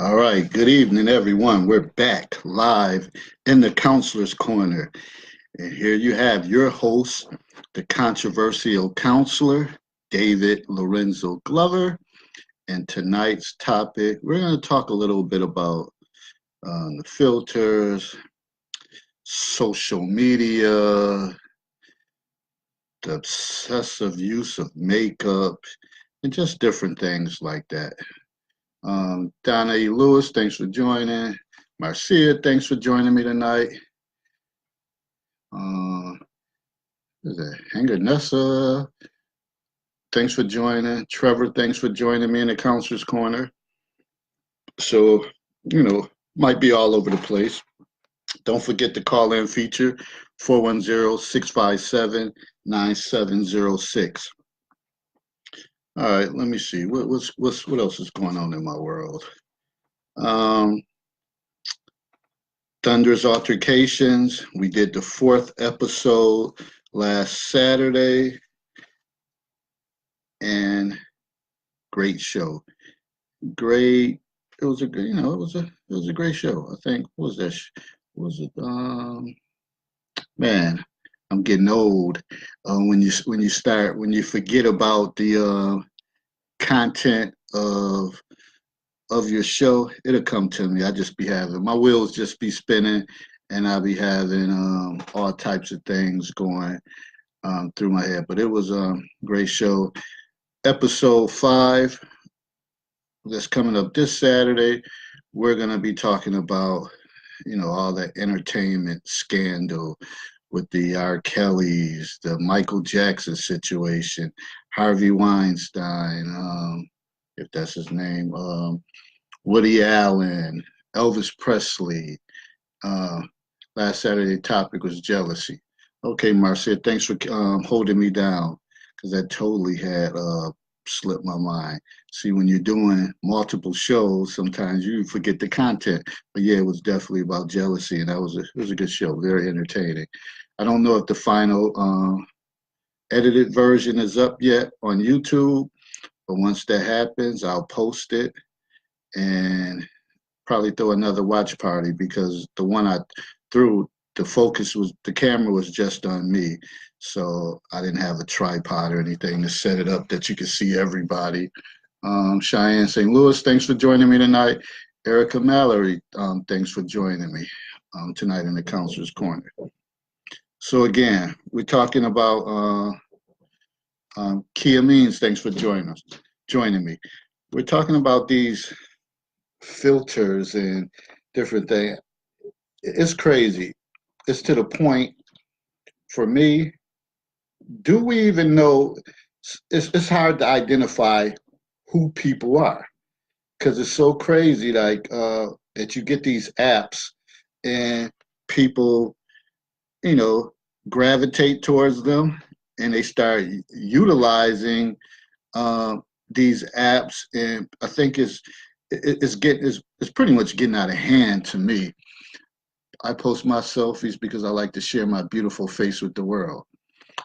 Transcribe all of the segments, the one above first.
All right, good evening, everyone. We're back live in the Counselor's Corner. And here you have your host, the controversial counselor, David Lorenzo Glover. And tonight's topic, we're going to talk a little bit about the filters, social media, the obsessive use of makeup, and just different things like that. Donna E. Lewis, thanks for joining. Marcia, thanks for joining me tonight. Uh, is that Hanger Nessa? Thanks for joining. Trevor, thanks for joining me in the Counselor's Corner. So, might be all over the place. Don't forget the call in feature 410-657-9706. All right, let me see. What else is going on in my world? Um, Thunder's Altercations. We did the fourth episode last Saturday, and great show. Great. It was a good, it was a great show. I think. What was that? Was it? Man, I'm getting old. When you forget about the content of your show, it'll come to me. I just be having my wheels just be spinning, and I'll be having all types of things going through my head. But it was a great show. Episode 5 that's coming up this Saturday. We're gonna be talking about all that entertainment scandal with the R. Kellys, the Michael Jackson situation, Harvey Weinstein, if that's his name, Woody Allen, Elvis Presley. Uh, Last Saturday topic was jealousy. Okay, Marcia, thanks for holding me down because that totally had slipped my mind. See, when you're doing multiple shows, sometimes you forget the content. But yeah, it was definitely about jealousy, and it was a good show, very entertaining. I don't know if the final edited version is up yet on YouTube, but once that happens, I'll post it and probably throw another watch party because the one I threw, the camera was just on me. So I didn't have a tripod or anything to set it up that you could see everybody. Cheyenne St. Louis, thanks for joining me tonight. Erica Mallory, thanks for joining me tonight in the Counselor's Corner. So again, we're talking about Kia Means, thanks for joining me. We're talking about these filters and different things. It's crazy. It's to the point for me. Do we even know? It's hard to identify who people are because it's so crazy. Like that, you get these apps and people, you know, gravitate towards them and they start utilizing uh, these apps. And I think it's pretty much getting out of hand to me. I post my selfies because I like to share my beautiful face with the world.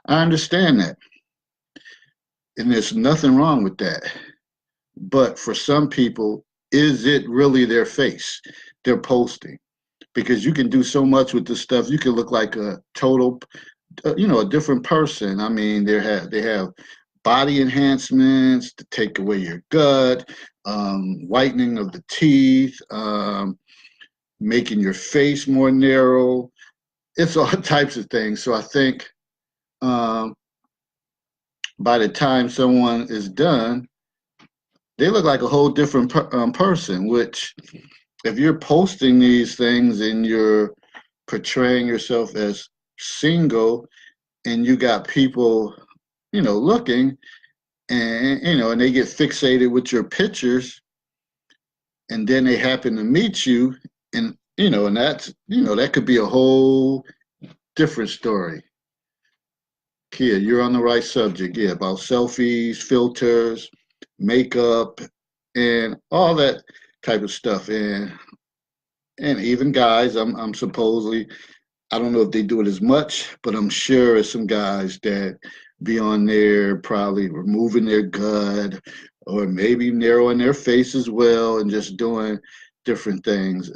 I understand that, and there's nothing wrong with that. But for some people, is it really their face they're posting? Because you can do so much with this stuff. You can look like a total, a different person. I mean, they have body enhancements to take away your gut, whitening of the teeth, making your face more narrow. It's all types of things. So I think um, by the time someone is done, they look like a whole different person. Which, if you're posting these things and you're portraying yourself as single, and you got people, looking, and they get fixated with your pictures, and then they happen to meet you, and that's that could be a whole different story. Kia, you're on the right subject. Yeah, about selfies, filters, makeup, and all that type of stuff. And even guys, I'm supposedly, I don't know if they do it as much, but I'm sure it's some guys that be on there probably removing their gut or maybe narrowing their face as well and just doing different things.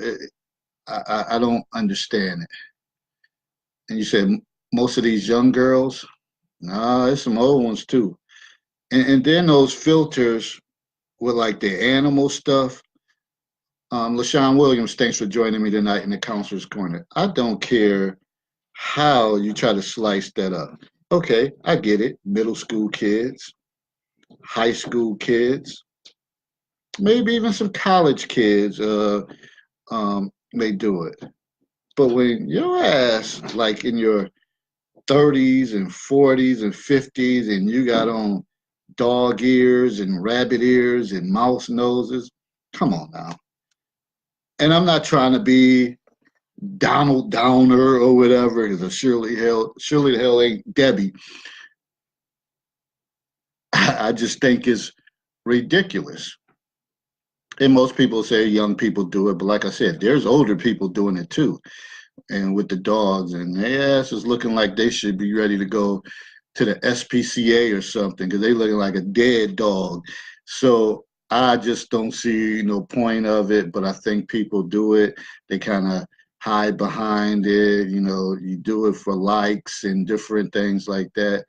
I don't understand it. And you said most of these young girls, nah, there's some old ones too. And then those filters with like the animal stuff. LaShawn Williams, thanks for joining me tonight in the Counselor's Corner. I don't care how you try to slice that up. Okay, I get it. Middle school kids, high school kids, maybe even some college kids may do it. But when your ass, like in your 30s and 40s and 50s, and you got on dog ears and rabbit ears and mouse noses, come on now. And I'm not trying to be Donald Downer or whatever, because surely the hell ain't Debbie. I just think it's ridiculous. And most people say young people do it, but like I said, there's older people doing it too. And with the dogs, and their ass is looking like they should be ready to go to the SPCA or something because they looking like a dead dog. So I just don't see no point of it, but I think people do it. They kind of hide behind it. You do it for likes and different things like that.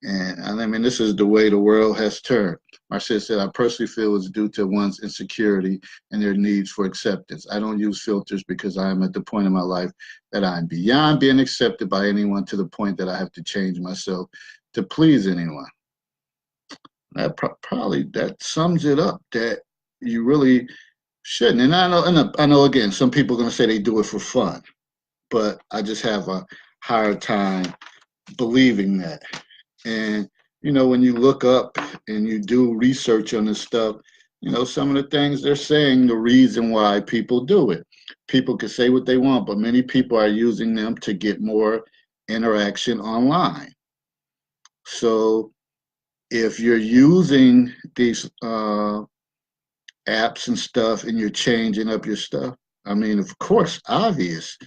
And I mean, this is the way the world has turned. Marcia said, I personally feel it's due to one's insecurity and their needs for acceptance. I don't use filters because I am at the point in my life that I'm beyond being accepted by anyone to the point that I have to change myself to please anyone. That probably that sums it up. That you really shouldn't. And I know again, some people are going to say they do it for fun, but I just have a hard time believing that. And when you look up and you do research on this stuff, some of the things they're saying, the reason why people do it. People can say what they want, but many people are using them to get more interaction online. So if you're using these apps and stuff and you're changing up your stuff, I mean, of course, obvious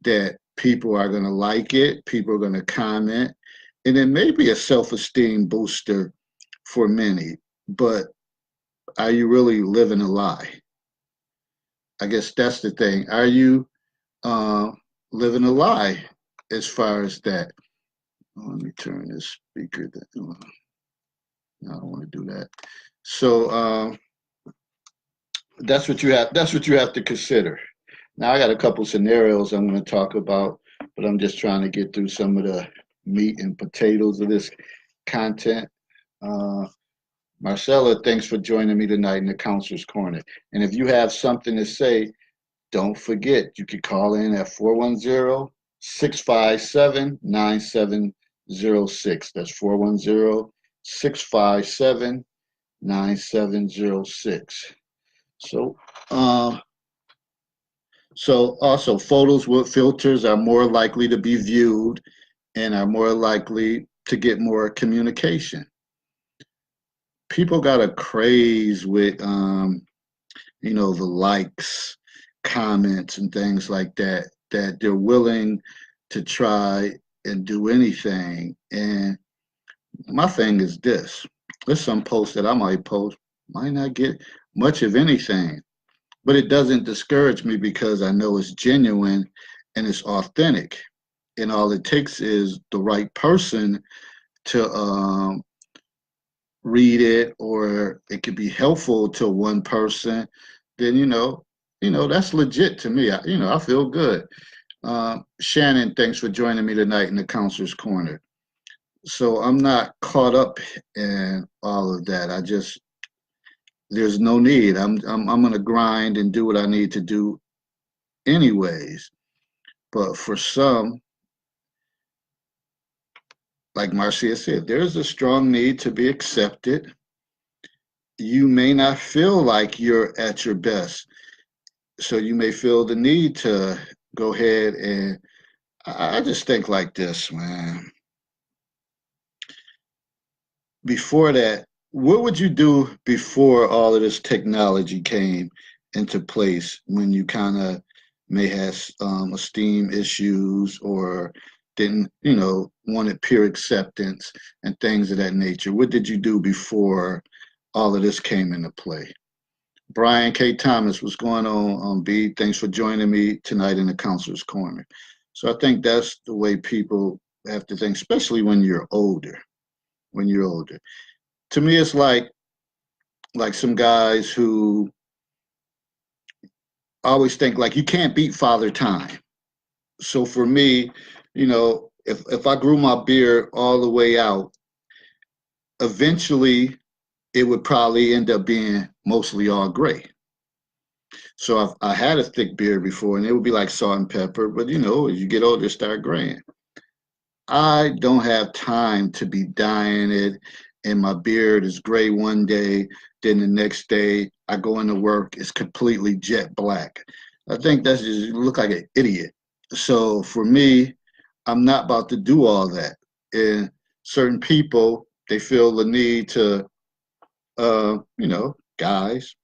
that people are going to like it, people are going to comment, and it may be a self-esteem booster for many, but are you really living a lie? I guess that's the thing. Are you uh, living a lie as far as that? Let me turn this speaker down. No, I don't want to do that. So that's what you have. That's what you have to consider. Now I got a couple scenarios I'm going to talk about, but I'm just trying to get through some of the meat and potatoes of this content. Uh, Marcella, thanks for joining me tonight in the Counselor's Corner. And if you have something to say, don't forget, you can call in at 410-657-9706. That's 410-657-9706. So, uh, so also photos with filters are more likely to be viewed and are more likely to get more communication. People got a craze with the likes, comments, and things like that, that they're willing to try and do anything. And my thing is this: there's some posts that I might post, might not get much of anything, but it doesn't discourage me because I know it's genuine and it's authentic. And all it takes is the right person to read it, or it could be helpful to one person. Then that's legit to me. I feel good. Shannon, thanks for joining me tonight in the Counselor's Corner. So I'm not caught up in all of that. There's no need. I'm gonna grind and do what I need to do anyways. But for some, like Marcia said, there's a strong need to be accepted. You may not feel like you're at your best, so you may feel the need to go ahead and I just think like this, man. Before that, what would you do before all of this technology came into place, when you kind of may have esteem issues or didn't, wanted peer acceptance and things of that nature? What did you do before all of this came into play. Brian K. Thomas, what's going on, B? Thanks for joining me tonight in the Counselor's Corner. So I think that's the way people have to think, especially when you're older. When you're older, to me, it's like some guys who always think like you can't beat Father Time. So for me, if I grew my beard all the way out, eventually it would probably end up being mostly all gray. So I had a thick beard before, and it would be like salt and pepper. But as you get older, it start graying. I don't have time to be dyeing it, and my beard is gray one day, then the next day I go into work, it's completely jet black. I think that's just you look like an idiot. So for me, I'm not about to do all that. And certain people, they feel the need to, guys,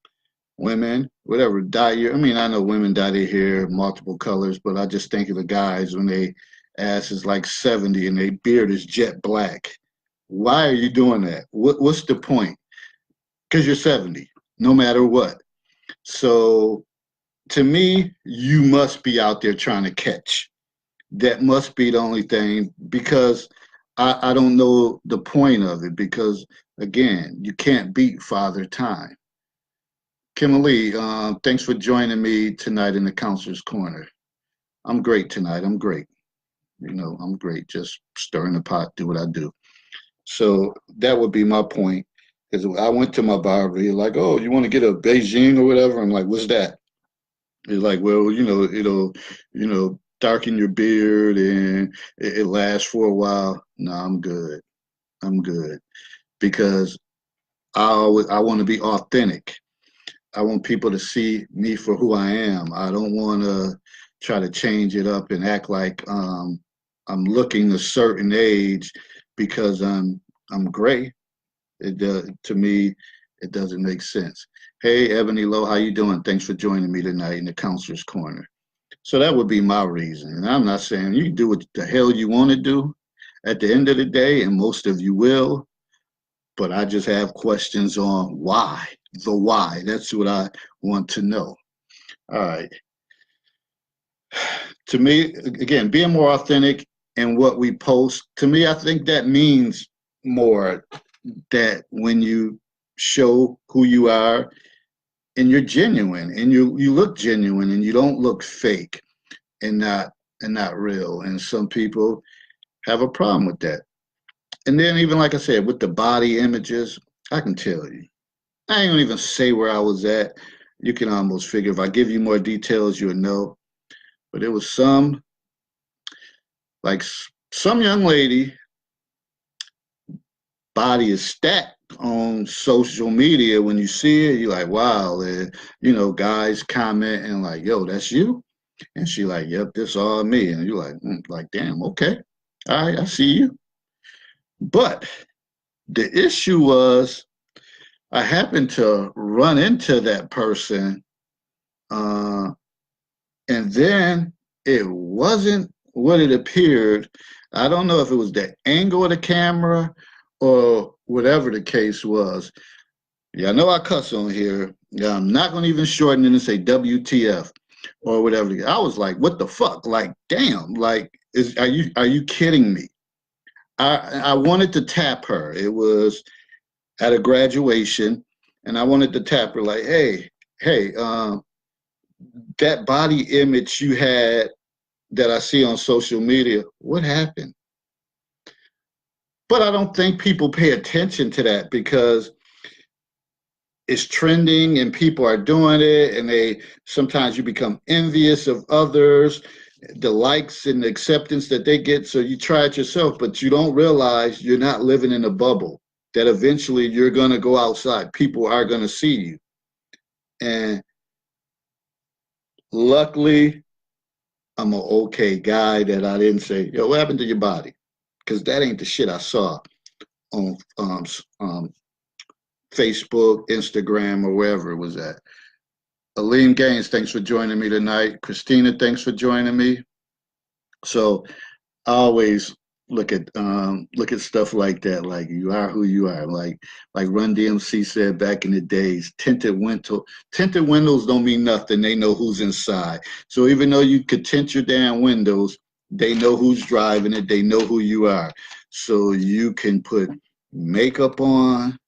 women, whatever, dye your. I mean, I know women dye their hair multiple colors, but I just think of the guys when they ass is like 70 and their beard is jet black. Why are you doing that? What's the point? Because you're 70, no matter what. So to me, you must be out there trying to catch. That must be the only thing because I don't know the point of it because, again, you can't beat Father Time. Kimberly, thanks for joining me tonight in the Counselor's Corner. I'm great tonight. I'm great. I'm great. Just stirring the pot, do what I do. So that would be my point. Because I went to my barber, he's like, "Oh, you want to get a Beijing or whatever?" I'm like, "What's that?" He's like, "Well, darken your beard and it lasts for a while." No, I'm good. I'm good because I want to be authentic. I want people to see me for who I am. I don't want to try to change it up and act like I'm looking a certain age because I'm gray. It does to me. It doesn't make sense. Hey, Ebony Lowe, how you doing? Thanks for joining me tonight in the Counselor's Corner. So that would be my reason. And I'm not saying you can do what the hell you want to do at the end of the day, and most of you will, but I just have questions on why. The why. That's what I want to know. All right. To me, again, being more authentic in what we post, to me, I think that means more that when you show who you are and you're genuine and you look genuine and you don't look fake and not real. And some people have a problem with that. And then even like I said, with the body images, I can tell you. I ain't gonna even say where I was at. You can almost figure if I give you more details, you'll know. But it was like some young lady body is stacked on social media. When you see it, you're like, wow. And, guys comment and like, yo, that's you. And she like, yep, this all me. And you're like, damn, okay. All right, I see you. But the issue was I happened to run into that person, uh, and then it wasn't what it appeared. I don't know if it was the angle of the camera or whatever the case was. Yeah, I know I cuss on here. Yeah, I'm not going to even shorten it and say WTF or whatever. I was like, what the fuck? Like, damn, like, are you kidding me? I wanted to tap her. It was at a graduation, and I wanted to tap her like, hey, that body image you had that I see on social media, what happened? But I don't think people pay attention to that because it's trending and people are doing it, and they sometimes you become envious of others, the likes and the acceptance that they get. So you try it yourself, but you don't realize you're not living in a bubble, that eventually you're going to go outside. People are going to see you. And luckily, I'm an okay guy that I didn't say, yo, what happened to your body? Because that ain't the shit I saw on Facebook, Instagram, or wherever it was at. Aline Gaines, thanks for joining me tonight. Christina, thanks for joining me. So I always look at stuff like that. Like you are who you are. Like Run DMC said back in the days, tinted windows don't mean nothing. They know who's inside. So even though you could tint your damn windows, they know who's driving it. They know who you are. So you can put makeup on.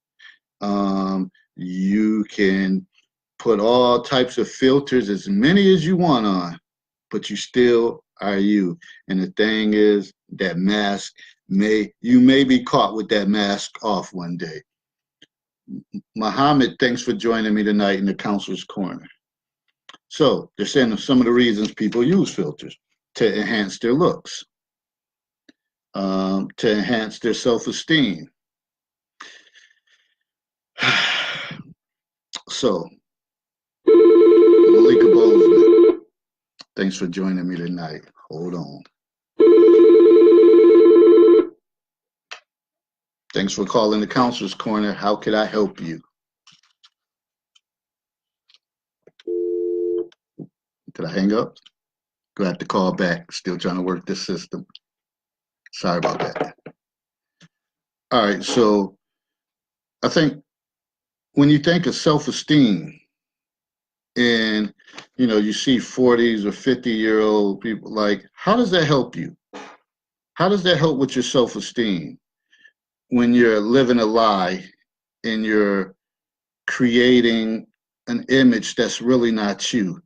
You can put all types of filters, as many as you want on, but you still are you. And the thing is, that mask you may be caught with that mask off one day. Muhammad, thanks for joining me tonight in the Counselor's Corner. So they're saying some of the reasons people use filters: to enhance their looks, to enhance their self-esteem. So Malika Bozeman, thanks for joining me tonight. Hold on. Thanks for calling the Counselor's Corner. How could I help you? Did I hang up? Gonna have to call back. Still trying to work this system. Sorry about that. All right, so I think when you think of self-esteem and you see 40s or 50-year-old people, like, how does that help you? How does that help with your self-esteem when you're living a lie and you're creating an image that's really not you,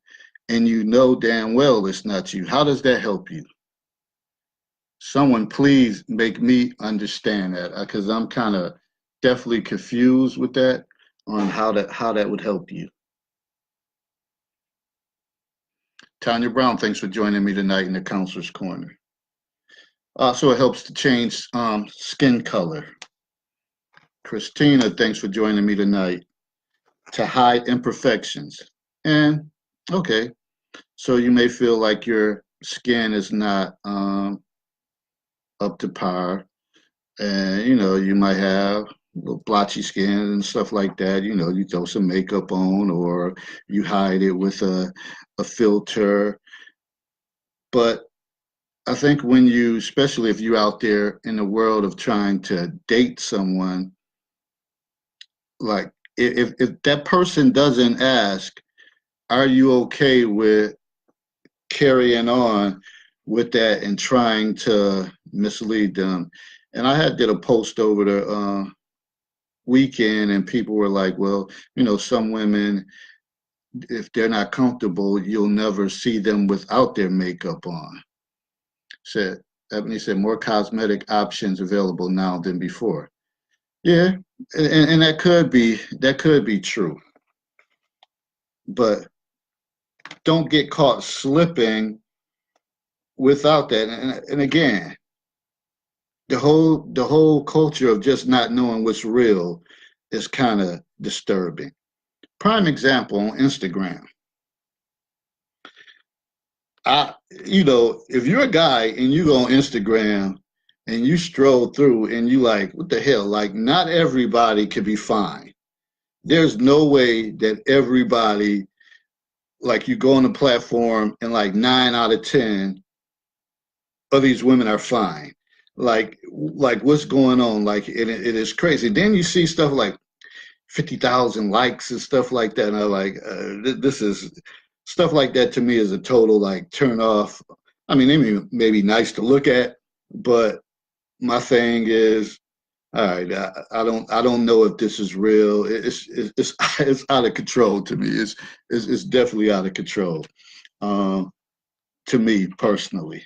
and you know damn well it's not you? That help you? Someone please make me understand that, because I'm kind of definitely confused with that, on how that would help you. Tanya Brown, thanks for joining me tonight in the Counselor's Corner. Also, it helps to change skin color. Christina, thanks for joining me tonight. To hide imperfections. And okay, so you may feel like your skin is not up to par, and you might have blotchy skin and stuff like that. You throw some makeup on, or you hide it with a filter. But I think when especially if you're out there in the world of trying to date someone, like if that person doesn't ask, are you okay with carrying on with that and trying to mislead them? And I did a post over the weekend, and people were like, well, some women, if they're not comfortable, you'll never see them without their makeup on. Ebony said, more cosmetic options available now than before. Yeah, and that could be true, but don't get caught slipping without that. And again, the whole culture of just not knowing what's real is kind of disturbing. Prime example on Instagram. If you're a guy and you go on Instagram and you stroll through and you like, what the hell? Like, not everybody can be fine. There's no way that everybody, like, you go on the platform and like 9 out of 10 of these women are fine. Like what's going on? Like, it is crazy. Then you see stuff like 50,000 likes and stuff like that. And I'm like, this is stuff like that to me is a total like turn off. I mean, they may be nice to look at, but my thing is, all right, I don't know if this is real. It's out of control to me. It's definitely out of control, to me personally.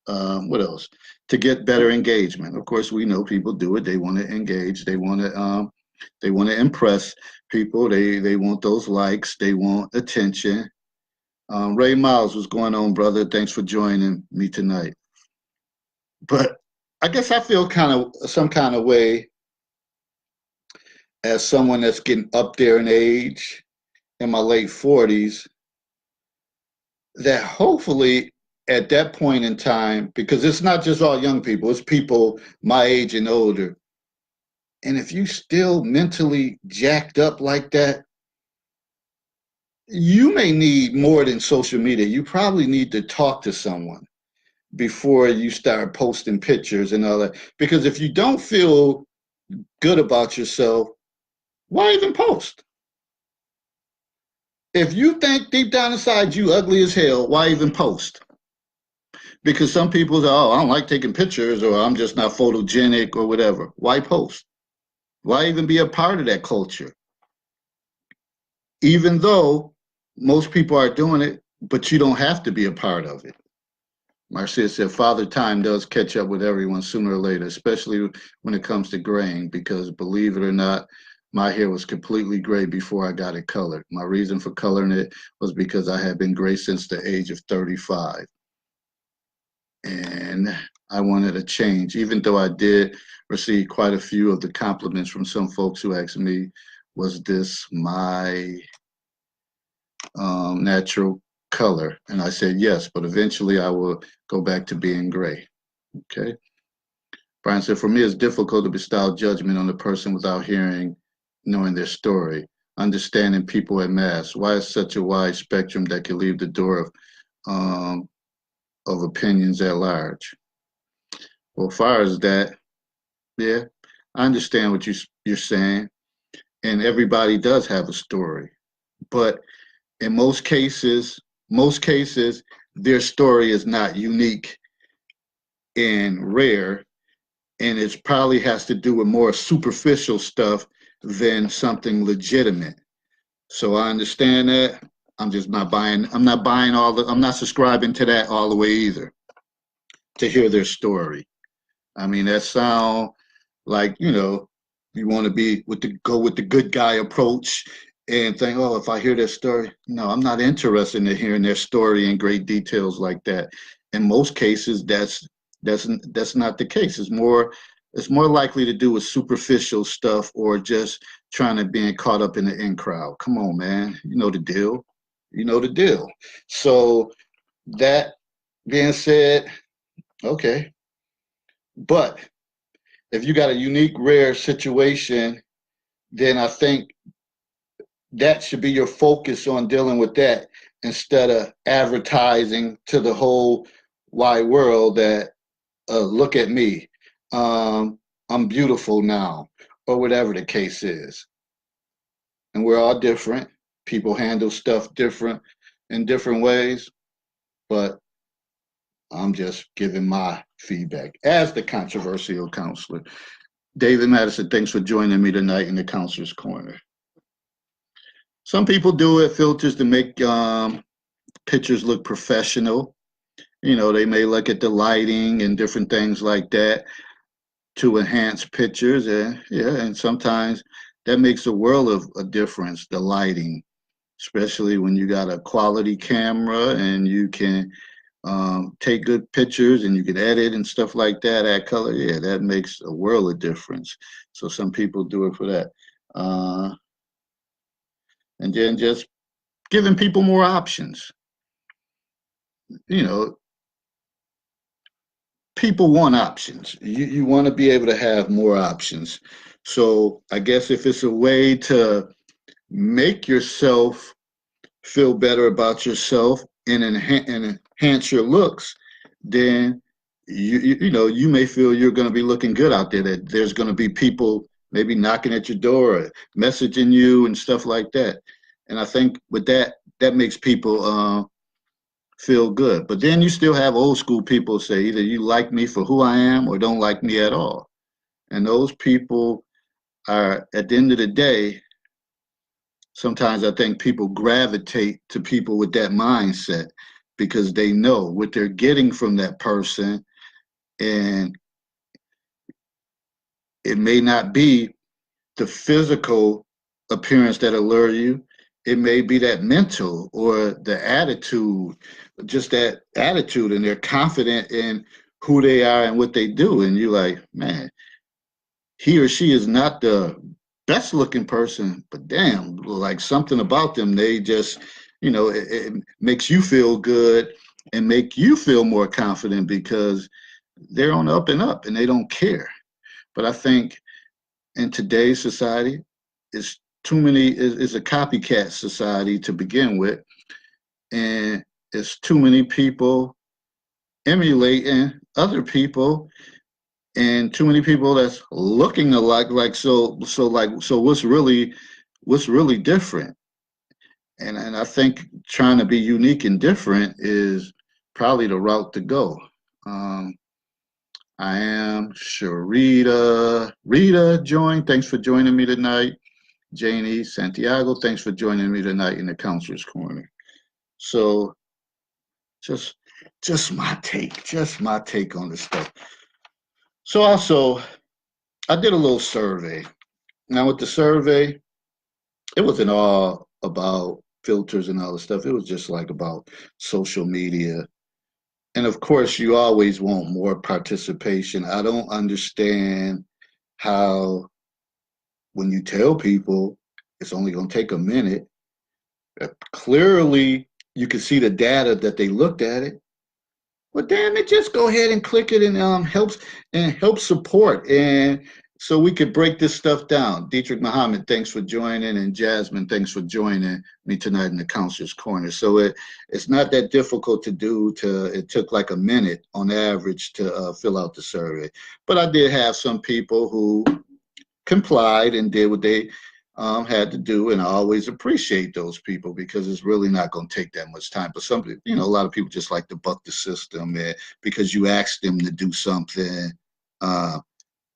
What else? To get better engagement. Of course, we know people do it. They want to engage. They want to impress people. They want those likes. They want attention. Ray Miles, what's going on, brother? Thanks for joining me tonight. But I guess I feel some kind of way as someone that's getting up there in age, in my late 40s, that hopefully at that point in time, because it's not just all young people, it's people my age and older. And if you still mentally jacked up like that, you may need more than social media. You probably need to talk to someone, before you start posting pictures and all that. Because if you don't feel good about yourself, why even post? If you think deep down inside you ugly as hell, why even post? Because some people say, oh, I don't like taking pictures, or I'm just not photogenic, or whatever. Why post? Why even be a part of that culture? Even though most people are doing it, but you don't have to be a part of it. Marcia said, Father Time does catch up with everyone sooner or later, especially when it comes to graying, because believe it or not, my hair was completely gray before I got it colored. My reason for coloring it was because I had been gray since the age of 35. And I wanted a change, even though I did receive quite a few of the compliments from some folks who asked me, was this my natural color? And I said yes, but eventually I will go back to being gray. Okay. Brian said, for me, it's difficult to bestow judgment on the person without knowing their story, understanding people at mass. Why is such a wide spectrum that can leave the door of opinions at large? Well, as far as that, yeah, I understand what you're saying, and everybody does have a story, but in most cases, their story is not unique and rare, and it probably has to do with more superficial stuff than something legitimate. So I understand that. I'm not buying I'm not subscribing to that all the way either, to hear their story. I mean, that sound like, you want to go with the good guy approach and think, oh, if I hear their story, no, I'm not interested in hearing their story in great details like that. In most cases, that's not the case. It's more likely to do with superficial stuff, or just trying to being caught up in the in crowd. Come on, man. You know the deal. You know the deal. So that being said, okay. But if you got a unique, rare situation, then I think that should be your focus on dealing with that, instead of advertising to the whole wide world that, look at me, I'm beautiful now, or whatever the case is. And we're all different. People handle stuff different in different ways, but I'm just giving my feedback as the controversial counselor. David Madison, thanks for joining me tonight in the Counselor's Corner. Some people do it, filters, to make pictures look professional. They may look at the lighting and different things like that to enhance pictures. And sometimes that makes a world of a difference, the lighting, especially when you got a quality camera and you can take good pictures and you can edit and stuff like that, add color. Yeah, that makes a world of difference. So some people do it for that. And then just giving people more options. People want options. You want to be able to have more options. So I guess if it's a way to make yourself feel better about yourself and enhance your looks, then you may feel you're going to be looking good out there, that there's going to be people maybe knocking at your door or messaging you and stuff like that. And I think with that makes people feel good. But then you still have old school people say either you like me for who I am or don't like me at all. And those people are, at the end of the day, sometimes I think people gravitate to people with that mindset because they know what they're getting from that person. And it may not be the physical appearance that allure you. It may be that mental or the attitude, just that attitude, and they're confident in who they are and what they do. And you're like, man, he or she is not the best looking person, but damn, like something about them, they just, it makes you feel good and make you feel more confident because they're on the up and up and they don't care. But I think in today's society, it's too many, it's a copycat society to begin with. And it's too many people emulating other people and too many people that's looking alike. So what's really different? And I think trying to be unique and different is probably the route to go. Um, I am Sharita. Rita joined. Thanks for joining me tonight. Janie Santiago, thanks for joining me tonight in the Counselor's Corner. So just just my take on this stuff. So also I did a little survey. Now with the survey, it wasn't all about filters and all the stuff. It was just like about social media. And of course, you always want more participation. I don't understand how, when you tell people it's only going to take a minute, clearly you can see the data that they looked at it. Well, damn it, just go ahead and click it and help support. And so we could break this stuff down. Dietrich Muhammad, thanks for joining, and Jasmine, thanks for joining me tonight in the Counselor's Corner. So it's not that difficult to do. It took like a minute on average to fill out the survey. But I did have some people who complied and did what they had to do, and I always appreciate those people because it's really not going to take that much time. But some, a lot of people just like to buck the system, and because you ask them to do something, uh,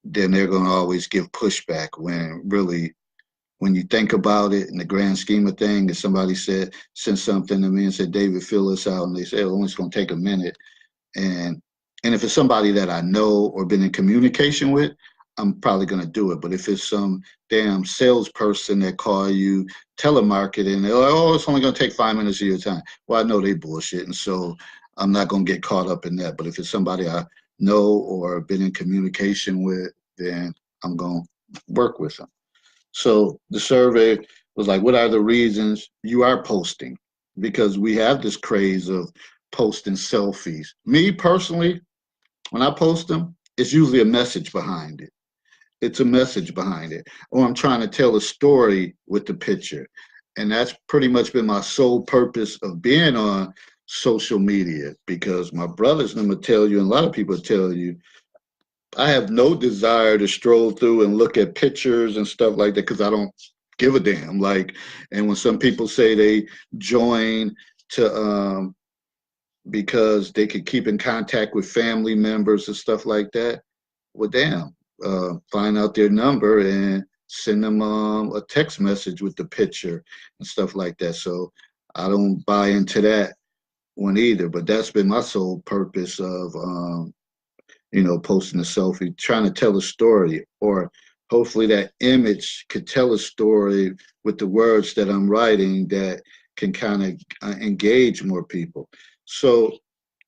then they're going to always give pushback. When really, when you think about it, in the grand scheme of things, if somebody sent something to me and said, "David, fill this out," and they say, "Oh, it's going to take a minute," and if it's somebody that I know or been in communication with, I'm probably going to do it. But if it's some damn salesperson that call you telemarketing, they're like, "Oh, it's only going to take 5 minutes of your time." Well, I know they bullshit, and so I'm not going to get caught up in that. But if it's somebody I know or been in communication with, then I'm going to work with them. So the survey was like, what are the reasons you are posting? Because we have this craze of posting selfies. Me personally, when I post them, it's usually a message behind it. It's a message behind it. Or I'm trying to tell a story with the picture. And that's pretty much been my sole purpose of being on social media, because my brothers and them will tell you, and a lot of people tell you, I have no desire to stroll through and look at pictures and stuff like that because I don't give a damn. Like, and when some people say they join to because they could keep in contact with family members and stuff like that, well, damn, find out their number and send them a text message with the picture and stuff like that. So I don't buy into that one either. But that's been my sole purpose of posting a selfie, trying to tell a story, or hopefully that image could tell a story with the words that I'm writing that can kind of engage more people. So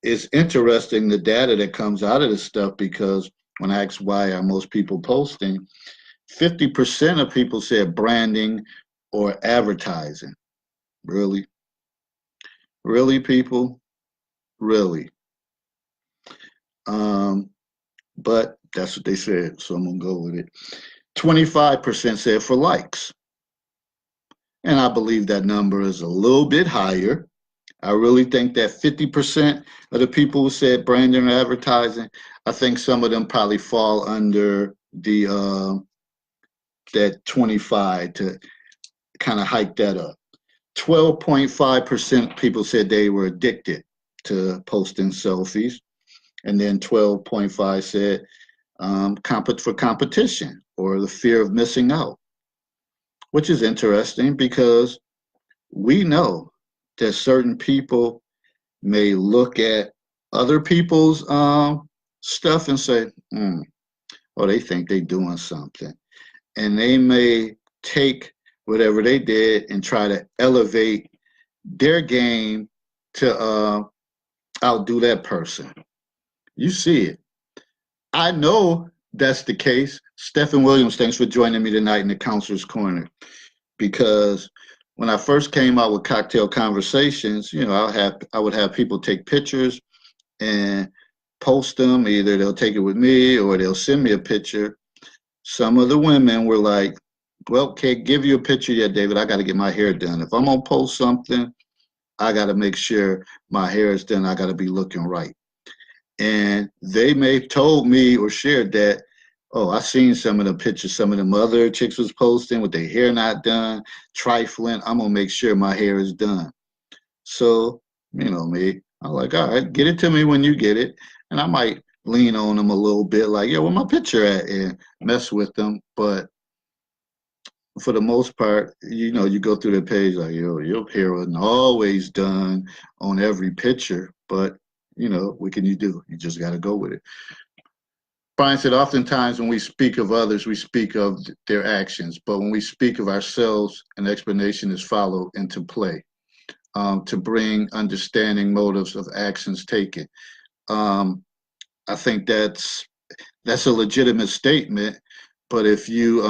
it's interesting the data that comes out of this stuff, because when I ask why are most people posting, 50% of people said branding or advertising. Really? Really, people? Really? Um, but that's what they said, so I'm gonna go with it. 25% said for likes. And I believe that number is a little bit higher. I really think that 50% of the people who said branding and advertising, I think some of them probably fall under the that 25 to kind of hike that up. 12.5% people said they were addicted to posting selfies. And then 12.5 said for competition or the fear of missing out, which is interesting because we know that certain people may look at other people's stuff and say, oh, they think they're doing something. And they may take whatever they did and try to elevate their game to outdo that person. You see it. I know that's the case. Stephen Williams, thanks for joining me tonight in the Counselor's Corner. Because when I first came out with Cocktail Conversations, I would have people take pictures and post them. Either they'll take it with me or they'll send me a picture. Some of the women were like, well, can't give you a picture yet, David. I got to get my hair done. If I'm going to post something, I got to make sure my hair is done. I got to be looking right. And they may have told me or shared that, oh, I seen some of the pictures some of them other chicks was posting with their hair not done, trifling. I'm gonna make sure my hair is done. So, me, I'm like, all right, get it to me when you get it. And I might lean on them a little bit, like, yeah, where my picture at? And mess with them. But for the most part, you go through the page like, yo, your hair wasn't always done on every picture. But, what can you do? You just got to go with it. Brian said, oftentimes when we speak of others, we speak of their actions. But when we speak of ourselves, an explanation is followed into play. To bring understanding motives of actions taken. Um, I think that's a legitimate statement, but if you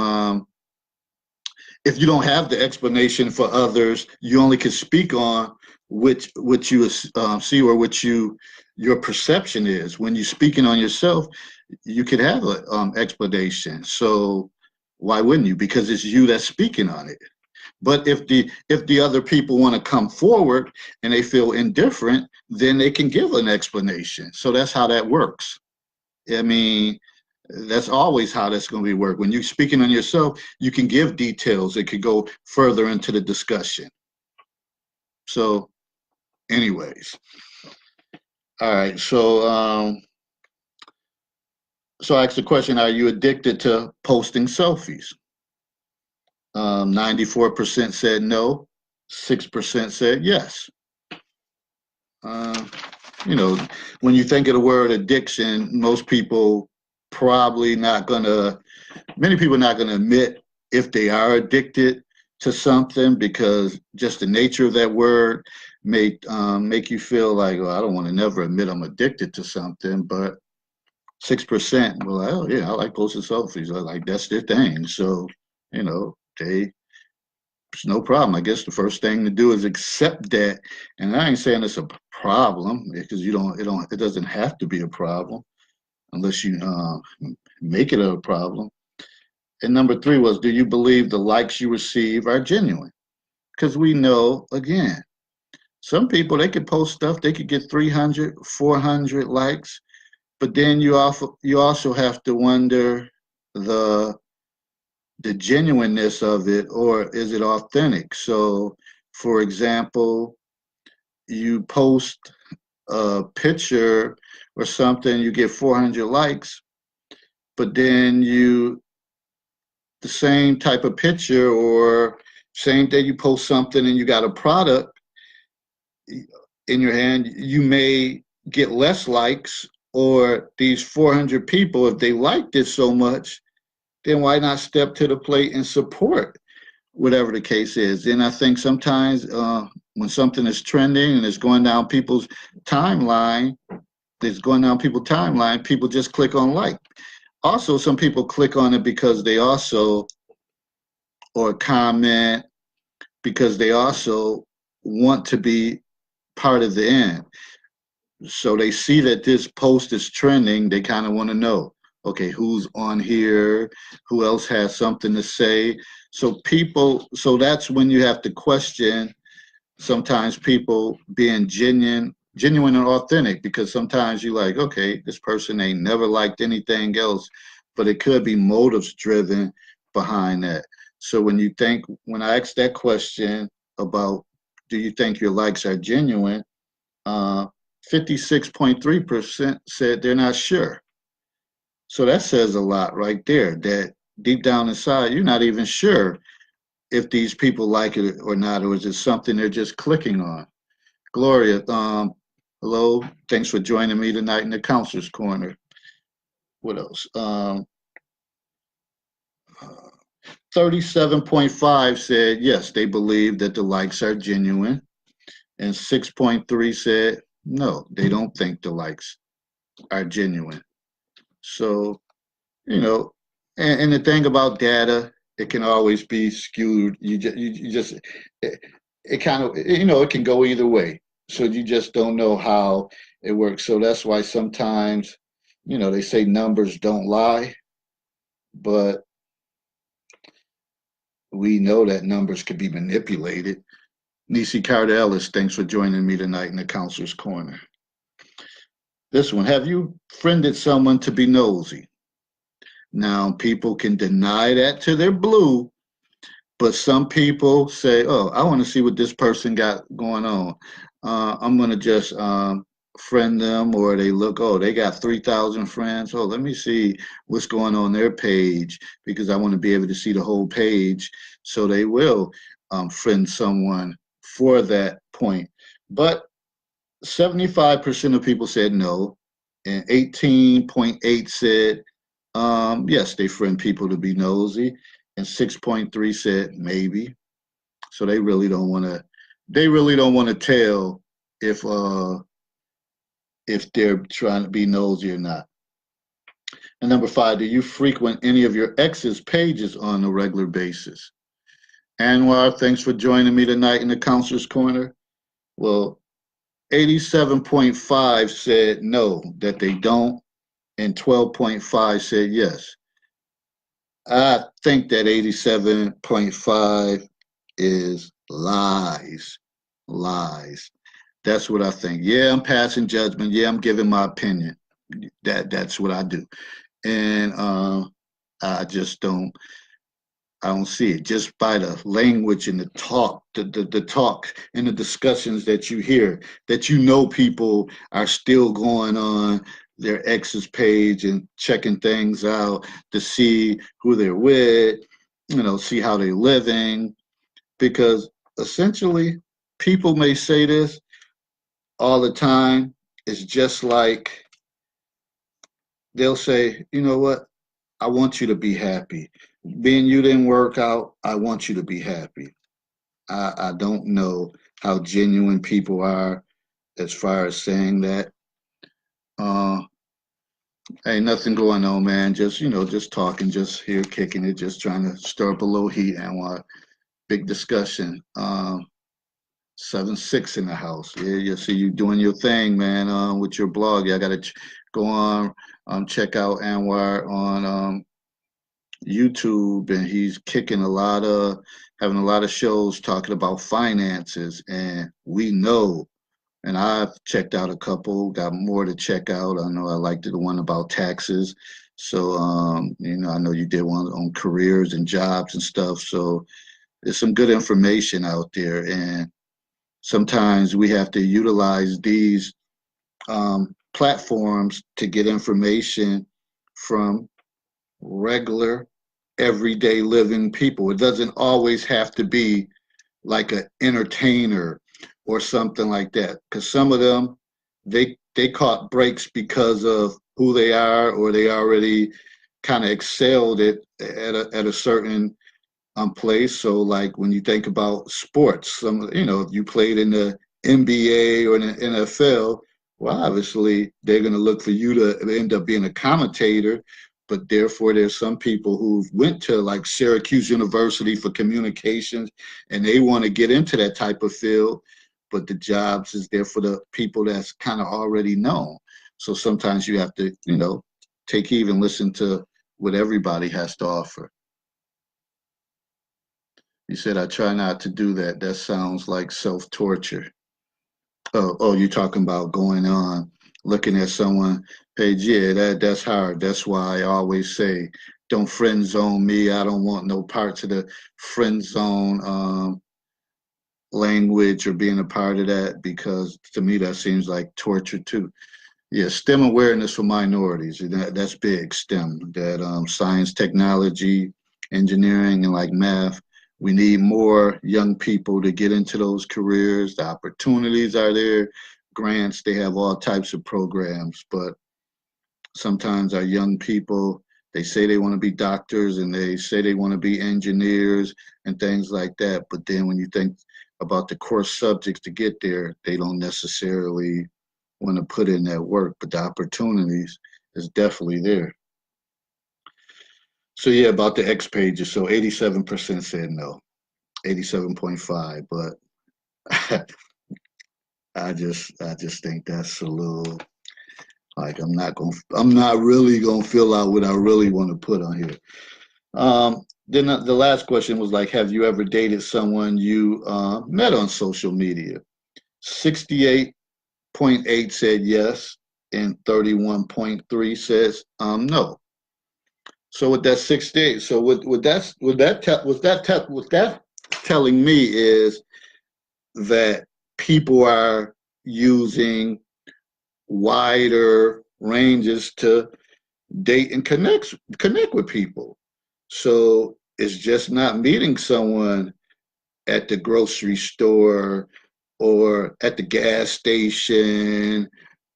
don't have the explanation for others, you only can speak on which you see or your perception is. When you're speaking on yourself, you could have an explanation. So why wouldn't you? Because it's you that's speaking on it. But if the other people want to come forward and they feel indifferent, then they can give an explanation. So that's how that works. I mean, that's always how that's going to be work. When you're speaking on yourself, you can give details. It could go further into the discussion. So, anyways, all right. So I asked the question: are you addicted to posting selfies? 94% said no. 6% said yes. Uh, you know, when you think of the word addiction, most people probably not gonna, many people are not gonna admit if they are addicted to something because just the nature of that word may make you feel like, well, I don't want to never admit I'm addicted to something, but 6% were like, oh yeah, I like posting selfies. I like that's their thing. So, they it's no problem. I guess the first thing to do is accept that. And I ain't saying it's a problem because it doesn't have to be a problem unless you make it a problem. And number three was, do you believe the likes you receive are genuine? Because we know, again, some people, they could post stuff, they could get 300, 400 likes, but then you also have to wonder the the genuineness of it, or is it authentic? So, for example, you post a picture or something, you get 400 likes, but then the same type of picture or same day you post something and you got a product in your hand, you may get less likes, or these 400 people, if they liked it so much, then why not step to the plate and support whatever the case is? And I think sometimes when something is trending and it's going down people's timeline, people just click on like. Also, some people click on it because they also, or comment because they also want to be part of the end. So they see that this post is trending, they kind of want to know, okay, who's on here, who else has something to say. So that's when you have to question sometimes people being genuine and authentic, because sometimes you like, okay, this person ain't never liked anything else, but it could be motives driven behind that. So when I asked that question about, do you think your likes are genuine? uh, 56.3% said they're not sure. So that says a lot right there, that deep down inside, you're not even sure if these people like it or not, or is it something they're just clicking on. Gloria, hello. Thanks for joining me tonight in the Counselor's Corner. What else? 37.5 said yes, they believe that the likes are genuine. And 6.3 said no, they don't think the likes are genuine. So, you know, and the thing about data, it can always be skewed. It kind of, it can go either way. So you just don't know how it works. So that's why sometimes, they say numbers don't lie, but we know that numbers can be manipulated. Nisi Carter Ellis, thanks for joining me tonight in the Counselor's Corner. This one, have you friended someone to be nosy? Now, people can deny that to their blue, but some people say, "Oh, I want to see what this person got going on. I'm gonna just friend them," or they look, "Oh, they got 3,000 friends. Oh, let me see what's going on their page because I want to be able to see the whole page." So they will friend someone for that point. But 75% of people said no, and 18.8 said yes, they friend people to be nosy, and 6.3 said maybe. So they really don't want to. They really don't want to tell if uh if they're trying to be nosy or not. And number five, do you frequent any of your ex's pages on a regular basis? Anwar, thanks for joining me tonight in the Counselor's Corner. Well, 87.5 said no, that they don't, and 12.5 said yes. I think that 87.5 is lies. Lies. That's what I think. Yeah, I'm passing judgment. Yeah, I'm giving my opinion. That's what I do. And I just don't I don't see it just by the language and the talk, the talk and the discussions that you hear, that you know people are still going on their ex's page and checking things out to see who they're with, see how they're living. Because essentially, people may say this all the time. It's just like they'll say, you know what? I want you to be happy. Being you didn't work out, I want you to be happy. I don't know how genuine people are as far as saying that. Uh, Ain't nothing going on, man. Just just talking, just here kicking it, just trying to stir up a little heat and big discussion. 7-6 in the house. Yeah, you see you doing your thing, man. With your blog, yeah, I gotta go on, check out Anwar on YouTube, and he's having a lot of shows talking about finances, and we know. And I've checked out a couple, got more to check out. I know I liked the one about taxes. So, I know you did one on careers and jobs and stuff. So there's some good information out there. And sometimes we have to utilize these platforms to get information from regular, everyday living people. It doesn't always have to be like an entertainer or something like that. Because some of them, they caught breaks because of who they are, or they already kind of excelled at a certain place. So like when you think about sports, if you played in the NBA or in the NFL, well, obviously they're going to look for you to end up being a commentator. But therefore, there's some people who went to like Syracuse University for communications, and they want to get into that type of field. But the jobs is there for the people that's kind of already known. So sometimes you have to, take heed and listen to what everybody has to offer. You said, I try not to do that. That sounds like self-torture. Oh, you're talking about going on, looking at someone page. Yeah, that's hard. That's why I always say, don't friend zone me. I don't want no parts of the friend zone language or being a part of that, because to me that seems like torture too. Yeah, STEM awareness for minorities. That's big. STEM, that science, technology, engineering, and like math. We need more young people to get into those careers. The opportunities are there, grants. They have all types of programs, but sometimes our young people, they say they want to be doctors and they say they want to be engineers and things like that. But then when you think about the course subjects to get there, they don't necessarily want to put in that work, but the opportunities is definitely there. So yeah, about the X pages. So 87% said no, 87.5. But I just think that's a little like I'm not really gonna fill out what I really want to put on here. Then the last question was like, have you ever dated someone you met on social media? 68.8 said yes. and 31.3 says no. So with that 68, so what that telling me is that people are using wider ranges to date and connect with people. So it's just not meeting someone at the grocery store or at the gas station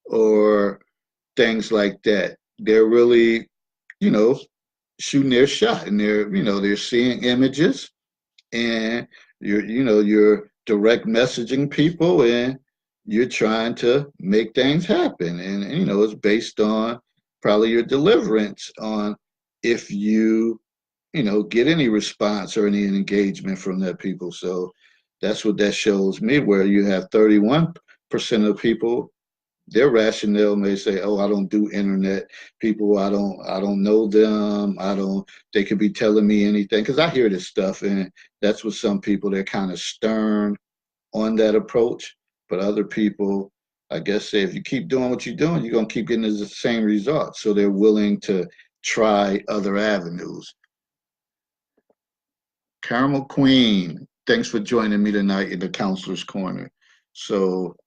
or things like that. They're really, you know, shooting their shot, and they're seeing images, and you're direct messaging people, and you're trying to make things happen, and it's based on probably your deliverance on if get any response or any engagement from that people. So that's what that shows me, where you have 31% of people, their rationale may say, "Oh, I don't do internet people. I don't know them. I don't. They could be telling me anything." Because I hear this stuff, and that's what some people, they're kind of stern on that approach. But other people, I guess, say if you keep doing what you're doing, you're gonna keep getting the same results. So they're willing to try other avenues. Caramel Queen, thanks for joining me tonight in the Counselor's Corner. So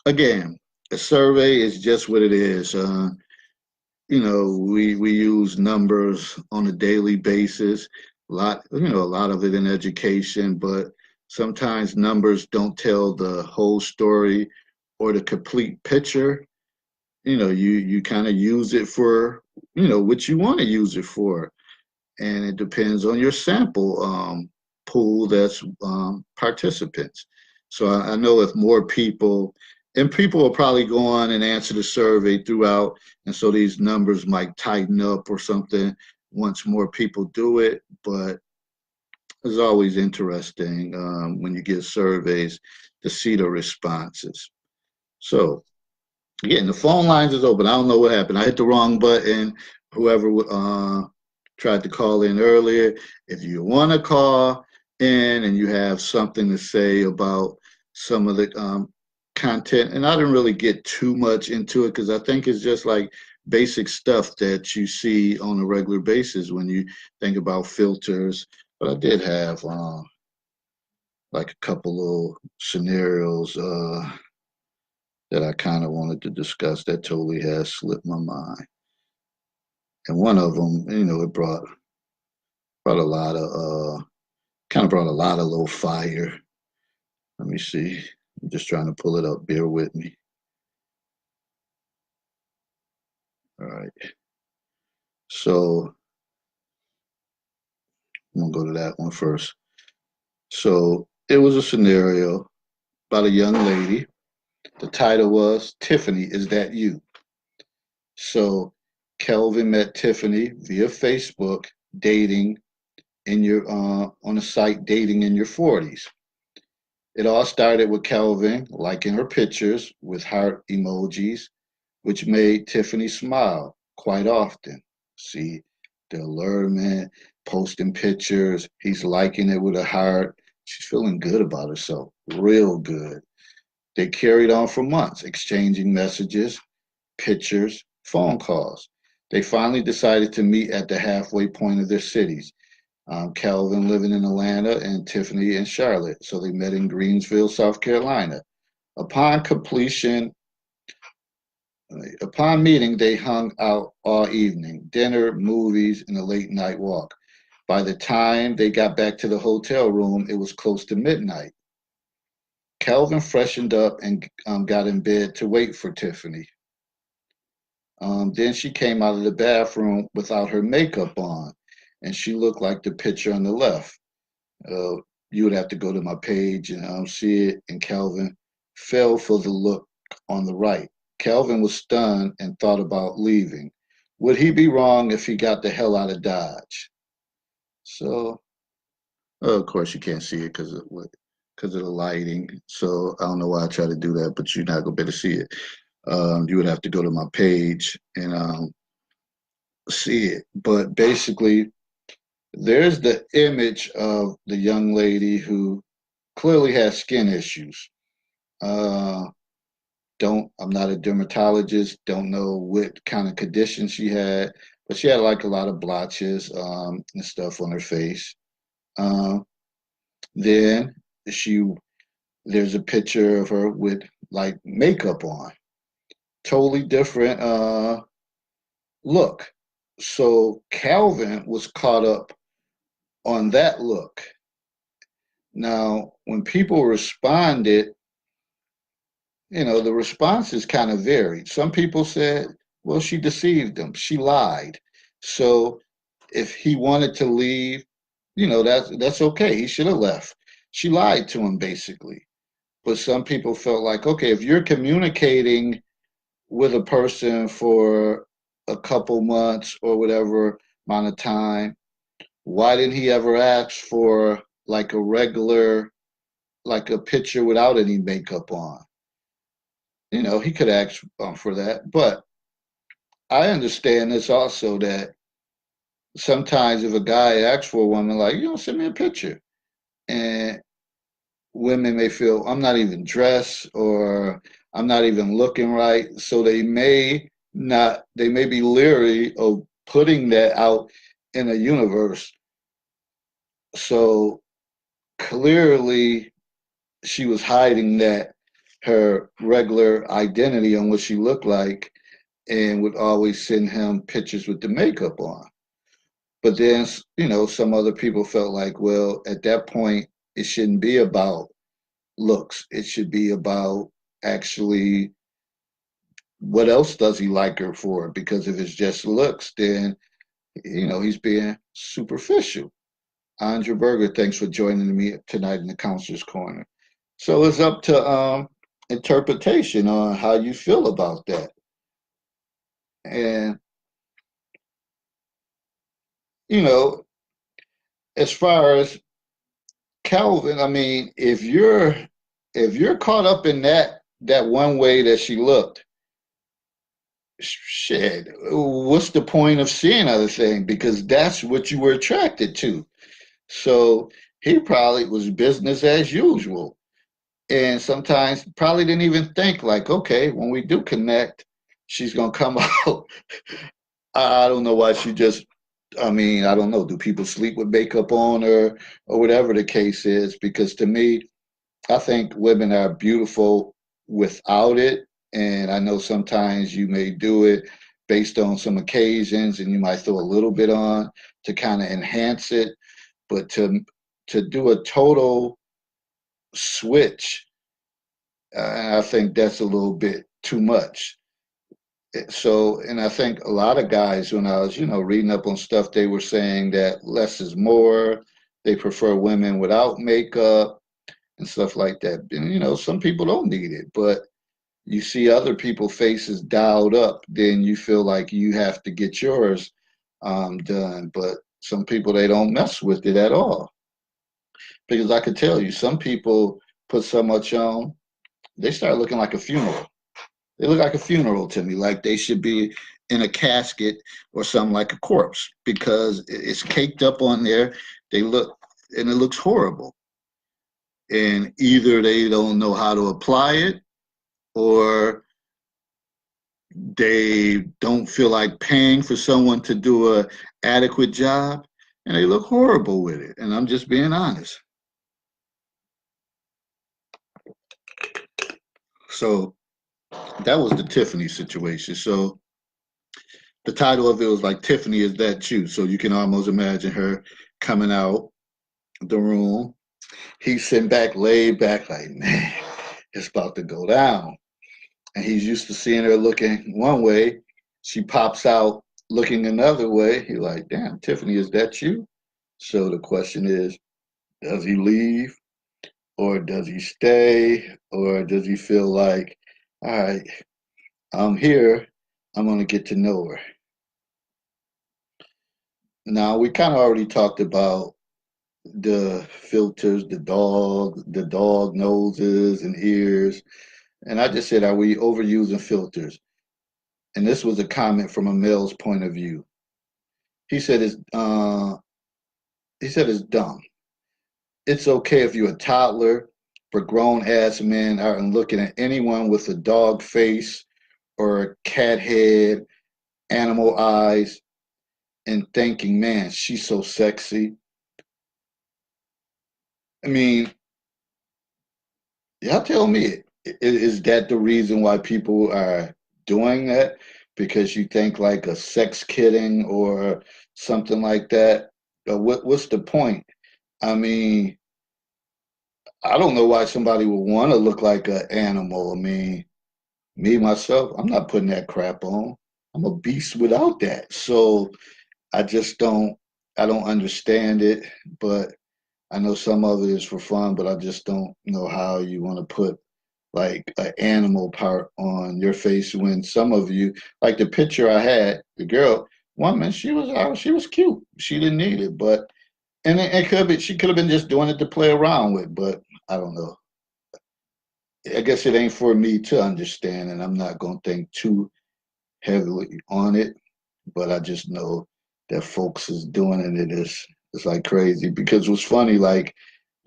again, a survey is just what it is. We use numbers on a daily basis. A lot of it in education, but sometimes numbers don't tell the whole story or the complete picture. You kind of use it for what you want to use it for, and it depends on your sample pool that's participants. So I know if more people, and people will probably go on and answer the survey throughout, and so these numbers might tighten up or something once more people do it. But it's always interesting when you get surveys to see the responses. So again, the phone lines is open. I don't know what happened. I hit the wrong button. Whoever tried to call in earlier, if you want to call in and you have something to say about some of the content, and I didn't really get too much into it because I think it's just like basic stuff that you see on a regular basis when you think about filters. But I did have like a couple little scenarios that I kind of wanted to discuss that totally has slipped my mind. And one of them, it brought a lot of kind of brought a lot of little fire. Let me see. I'm just trying to pull it up. Bear with me. All right. So I'm gonna go to that one first. So it was a scenario about a young lady. The title was Tiffany, Is That You? So Kelvin met Tiffany via Facebook, dating in your on a site dating in your 40s. It all started with Kelvin liking her pictures with heart emojis, which made Tiffany smile quite often. See the allurement, posting pictures, he's liking it with a heart. She's feeling good about herself, real good. They carried on for months, exchanging messages, pictures, phone calls. They finally decided to meet at the halfway point of their cities. Calvin living in Atlanta and Tiffany in Charlotte. So they met in Greensville, South Carolina. Upon completion, upon meeting, they hung out all evening, dinner, movies, and a late night walk. By the time they got back to the hotel room, it was close to midnight. Calvin freshened up and got in bed to wait for Tiffany. Then she came out of the bathroom without her makeup on, and she looked like the picture on the left. Uh, you would have to go to my page and see it. And Calvin fell for the look on the right. Calvin was stunned and thought about leaving. Would he be wrong if he got the hell out of Dodge? So, of course, you can't see it because of the lighting. So I don't know why I try to do that, but you're not gonna be able to see it. You would have to go to my page and see it. But basically, there's the image of the young lady who clearly has skin issues. The I'm not a dermatologist, don't know what kind of condition she had, but she had like a lot of blotches and stuff on her face. Um, then she there's a picture of her with like makeup on, totally different look. So Calvin was caught up on that look. Now, when people responded, the responses kind of varied. Some people said, well, she deceived them, she lied. So if he wanted to leave, that's okay. He should have left. She lied to him basically. But some people felt like, okay, if you're communicating with a person for a couple months or whatever amount of time, why didn't he ever ask for like a regular, like a picture without any makeup on? He could ask for that. But I understand this also, that sometimes if a guy asks for a woman, like, send me a picture. And women may feel, I'm not even dressed or I'm not even looking right. So they may be leery of putting that out in a universe. So clearly she was hiding that, her regular identity on what she looked like, and would always send him pictures with the makeup on. But then, some other people felt like, well, at that point, it shouldn't be about looks. It should be about actually what else does he like her for? Because if it's just looks, then, he's being superficial. Andrew Berger, thanks for joining me tonight in the Counselor's Corner. So it's up to interpretation on how you feel about that. And, you know, as far as Calvin, I mean, if you're caught up in that one way that she looked, shit, what's the point of seeing other things? Because that's what you were attracted to. So he probably was business as usual. And sometimes probably didn't even think like, okay, when we do connect, she's gonna come out. I don't know why she just. I mean, I don't know. Do people sleep with makeup on, or whatever the case is? Because to me, I think women are beautiful without it. And I know sometimes you may do it based on some occasions, and you might throw a little bit on to kind of enhance it. But to do a total switch, I think that's a little bit too much. So, and I think a lot of guys, when I was, reading up on stuff, they were saying that less is more. They prefer women without makeup and stuff like that. And, some people don't need it, but you see other people faces dialed up, then you feel like you have to get yours done. But some people, they don't mess with it at all. Because I could tell you, some people put so much on, they start looking like a funeral. They look like a funeral to me, like they should be in a casket or something, like a corpse, because it's caked up on there. They look, and it looks horrible. And either they don't know how to apply it, or they don't feel like paying for someone to do a adequate job, and they look horrible with it. And I'm just being honest. So that was the Tiffany situation. So the title of it was like, Tiffany, is that you? So you can almost imagine her coming out the room. He's sitting back, laid back, like, man, it's about to go down. And he's used to seeing her looking one way. She pops out looking another way. He's like, damn, Tiffany, is that you? So the question is, does he leave, or does he stay, or does he feel like, all right, I'm here, I'm going to get to know her? Now, we kind of already talked about the filters, the dog noses and ears. And I just said, are we overusing filters? And this was a comment from a male's point of view. He said it's dumb. It's okay if you're a toddler, for grown ass men aren't looking at anyone with a dog face or a cat head, animal eyes, and thinking, man, she's so sexy. I mean, y'all tell me, is that the reason why people are doing that? Because you think like a sex kidding or something like that? What's the point? I mean, I don't know why somebody would want to look like an animal. I mean, me myself, I'm not putting that crap on. I'm a beast without that. So I just I don't understand it. But I know some of it is for fun, but I just don't know how you want to put like an animal part on your face when some of you, like the picture I had, the girl, woman, she was cute. She didn't need it, but and it could be she could have been just doing it to play around with, but I don't know. I guess it ain't for me to understand, and I'm not gonna think too heavily on it. But I just know that folks is doing it. It's like crazy because what's funny, like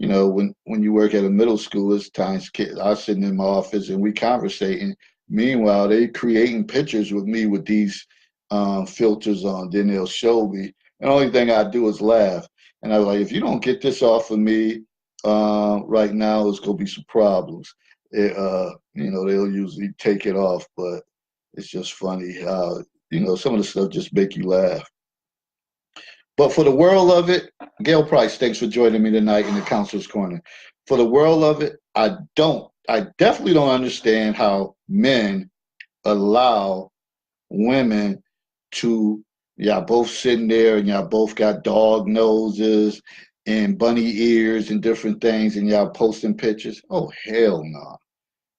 when you work at a middle school, it's times kids I sitting in my office and we conversating. Meanwhile, they creating pictures with me with these filters on. Then they'll show me. And the only thing I do is laugh. And I was like, if you don't get this off of me right now, it's gonna be some problems. They'll usually take it off, but it's just funny how some of the stuff just make you laugh. But for the world of it, Gail Price, thanks for joining me tonight in the Counselor's Corner. For the world of it, I definitely don't understand how men allow women to, y'all both sitting there and y'all both got dog noses and bunny ears and different things and y'all posting pictures. Oh, hell no.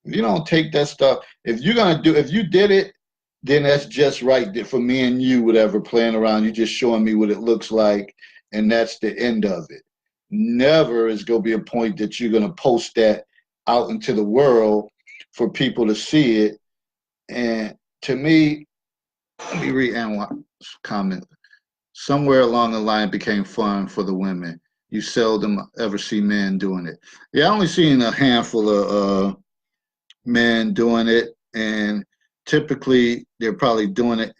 If you don't take that stuff, if you did it, then that's just right for me and you, whatever, playing around. You just showing me what it looks like, and that's the end of it. Never is going to be a point that you're going to post that out into the world for people to see it. And to me, let me read Anwar's comment. Somewhere along the line, it became fun for the women. You seldom ever see men doing it. Yeah, I only seen a handful of men doing it, and typically they're probably doing it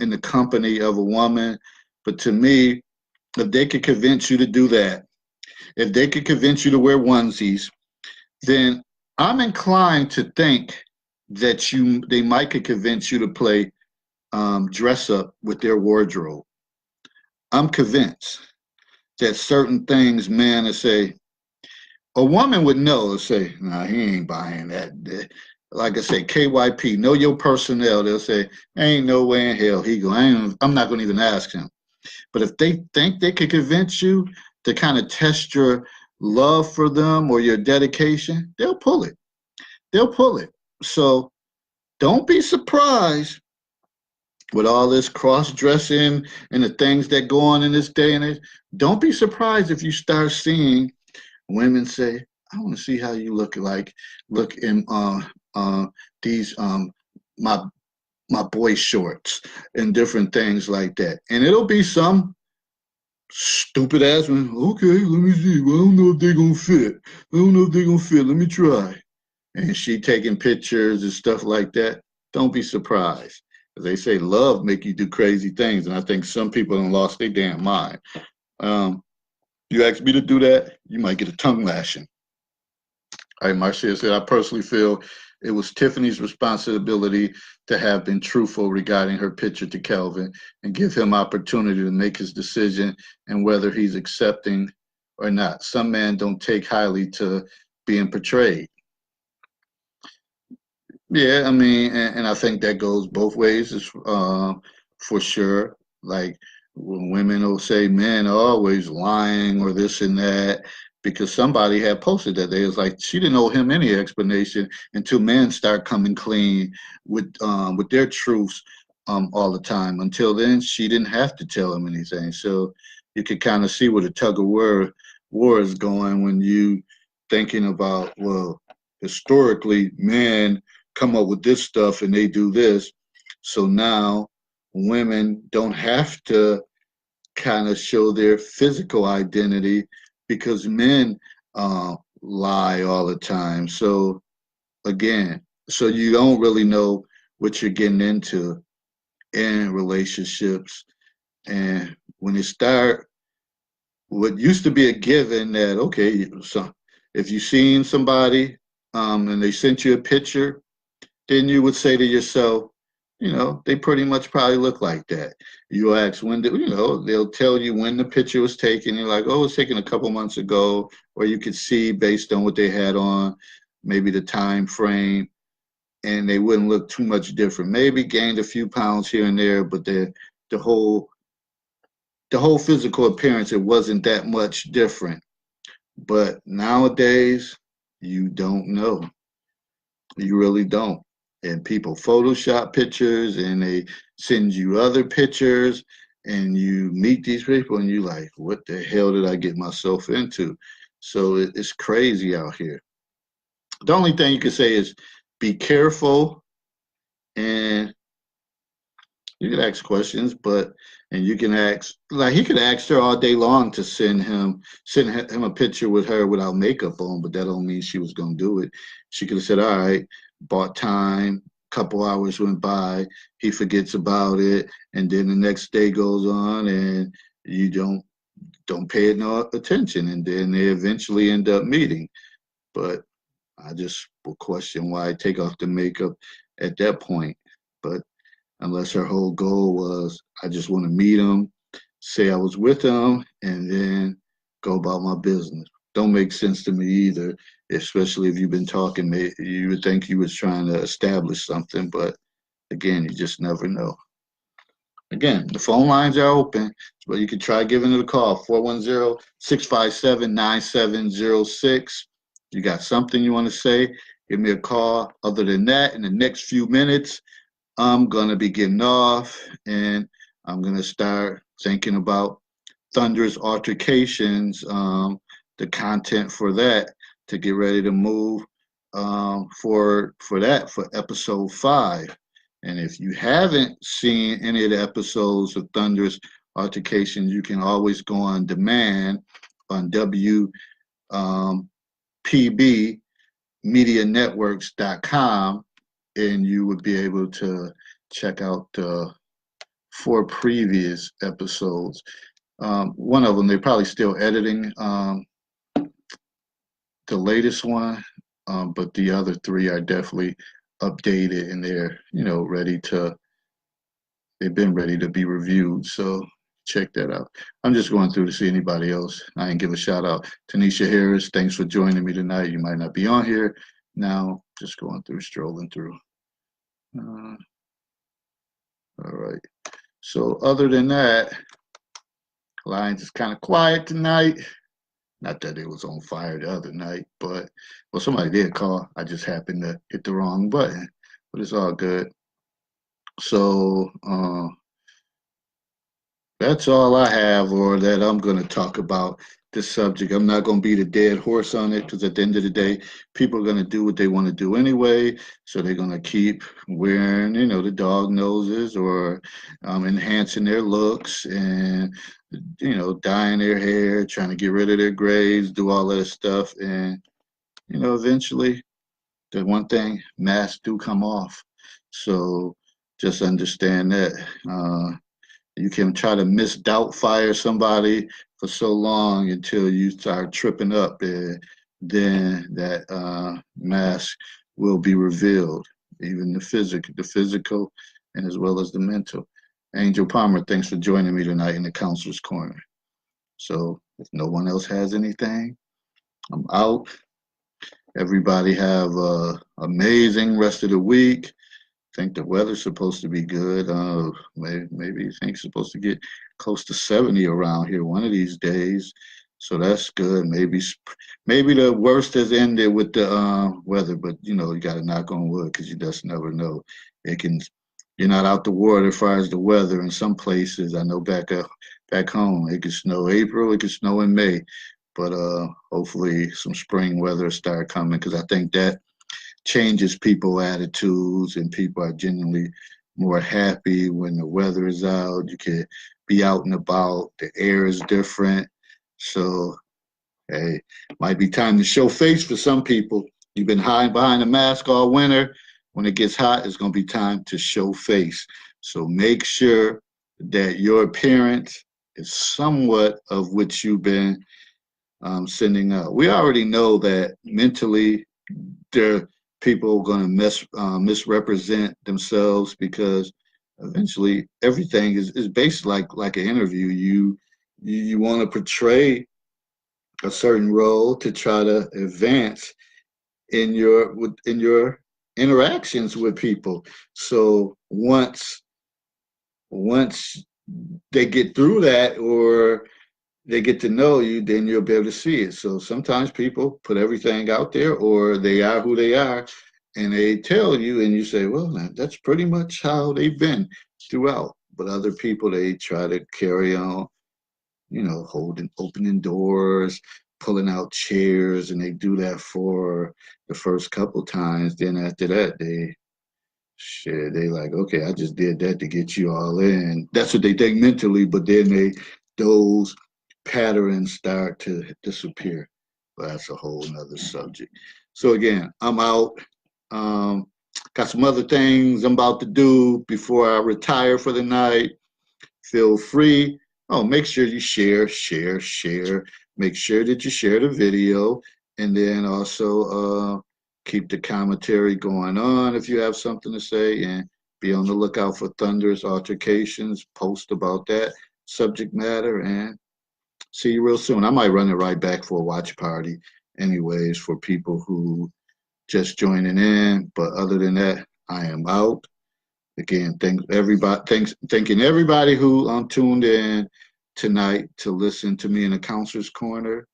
in the company of a woman. But to me, if they could convince you to do that, if they could convince you to wear onesies, then I'm inclined to think that they might could convince you to play dress up with their wardrobe. I'm convinced that certain things, man, to say a woman would know, say, nah, he ain't buying that. Like I say, KYP, know your personnel. They'll say, ain't no way in hell he go. I'm not going to even ask him. But if they think they could convince you to kind of test your love for them or your dedication, they'll pull it. They'll pull it. So don't be surprised with all this cross-dressing and the things that go on in this day and age. Don't be surprised if you start seeing women say, I want to see how you look in these my boy shorts and different things like that. And it'll be some stupid ass one. Okay, let me see. Well, I don't know if they're gonna fit. I don't know if they're gonna fit. Let me try. And she taking pictures and stuff like that. Don't be surprised. As they say, love make you do crazy things. And I think some people have lost their damn mind. You ask me to do that, you might get a tongue lashing. All right, Marcia said, I personally feel it was Tiffany's responsibility to have been truthful regarding her picture to Kelvin and give him opportunity to make his decision and whether he's accepting or not. Some men don't take highly to being portrayed. Yeah, I mean, and I think that goes both ways, is for sure. Like when women will say men are always lying or this and that, because somebody had posted that they was like she didn't owe him any explanation until men start coming clean with their truths all the time. Until then, she didn't have to tell him anything. So you could kind of see where the tug of war is going when you thinking about, well, historically men come up with this stuff and they do this. So now women don't have to kind of show their physical identity because men lie all the time. So again, so you don't really know what you're getting into in relationships. And when it start, what used to be a given that okay, so if you seen somebody and they sent you a picture, then you would say to yourself, they pretty much probably look like that. You ask when, they'll tell you when the picture was taken. You're like, oh, it was taken a couple months ago, or you could see based on what they had on, maybe the time frame, and they wouldn't look too much different. Maybe gained a few pounds here and there, but the whole the whole physical appearance, it wasn't that much different. But nowadays, you don't know. You really don't. And people Photoshop pictures and they send you other pictures and you meet these people and you like, what the hell did I get myself into? So it's crazy out here. The only thing you can say is be careful, and you can ask questions, and you can ask, like he could ask her all day long to send him a picture with her without makeup on, but that don't mean she was gonna do it. She could have said, all right, bought time, couple hours went by, he forgets about it, and then the next day goes on and you don't pay it no attention, and then they eventually end up meeting. But I just will question why take off the makeup at that point. But unless her whole goal was, I just want to meet him, say I was with him, and then go about my business. Don't make sense to me either, especially if you've been talking. You would think you was trying to establish something, but again, you just never know. Again, the phone lines are open, but you can try giving it a call, 410-657-9706. You got something you want to say, give me a call. Other than that, in the next few minutes, I'm going to be getting off and I'm going to start thinking about Thunderous Altercations, the content for that, to get ready to move for episode 5. And if you haven't seen any of the episodes of Thunderous Altercations, you can always go on demand on WPBMedianetworks.com, and you would be able to check out the 4 previous episodes. One of them, they're probably still editing the latest one, but the other 3 are definitely updated and they're, they've been ready to be reviewed. So check that out. I'm just going through to see anybody else. I can give a shout out to Tanisha Harris. Thanks for joining me tonight. You might not be on here now. Just going through, strolling through. All right. So other than that, Lions is kind of quiet tonight. Not that it was on fire the other night, but well, somebody did call. I just happened to hit the wrong button, but it's all good. So that's all I have, or that I'm going to talk about this subject. I'm not going to beat a dead horse on it because at the end of the day, people are going to do what they want to do anyway. So they're going to keep wearing, the dog noses or enhancing their looks and, dyeing their hair, trying to get rid of their grays, do all that stuff. And, eventually, the one thing, masks do come off. So just understand that. You can try to misdoubt fire somebody for so long until you start tripping up, and then that mask will be revealed, even the physical, and as well as the mental. Angel Palmer, thanks for joining me tonight in the Counselor's Corner. So if no one else has anything, I'm out. Everybody have a amazing rest of the week. Think the weather's supposed to be good. Maybe you think it's supposed to get close to 70 around here one of these days. So that's good. Maybe the worst has ended with the weather, but you got to knock on wood because you just never know. It can. You're not out the water as far as the weather. In some places, I know back home, it could snow April, it could snow in May, but hopefully some spring weather start coming because I think that changes people attitudes and people are genuinely more happy when the weather is out. You can be out and about. The air is different. So Hey, might be time to show face for some people. You've been hiding behind a mask all winter. When it gets hot, it's going to be time to show face. So make sure that your appearance is somewhat of what you've been sending out. We already know that mentally there people are going to misrepresent themselves because eventually everything is based like an interview. You want to portray a certain role to try to advance in your interactions with people. So once they get through that or they get to know you, then you'll be able to see it. So sometimes people put everything out there or they are who they are and they tell you and you say, well, that's pretty much how they've been throughout. But other people, they try to carry on, holding, opening doors, pulling out chairs, and they do that for the first couple times. Then after that, they like, okay, I just did that to get you all in. That's what they think mentally, but then those patterns start to disappear. But that's a whole nother subject. So again, I'm out. Um, got some other things I'm about to do before I retire for the night. Feel free. Oh, make sure you share. Make sure that you share the video, and then also keep the commentary going on if you have something to say, and be on the lookout for thunderous altercations. Post about that subject matter, and see you real soon. I might run it right back for a watch party, anyways, for people who just joining in. But other than that, I am out. Again, thanking everybody who tuned in tonight to listen to me in the Counselor's Corner.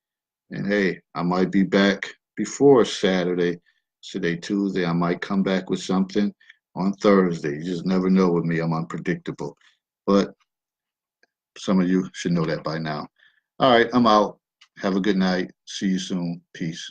And hey, I might be back before Saturday. Today, Tuesday, I might come back with something on Thursday. You just never know with me. I'm unpredictable. But some of you should know that by now. All right, I'm out. Have a good night. See you soon. Peace.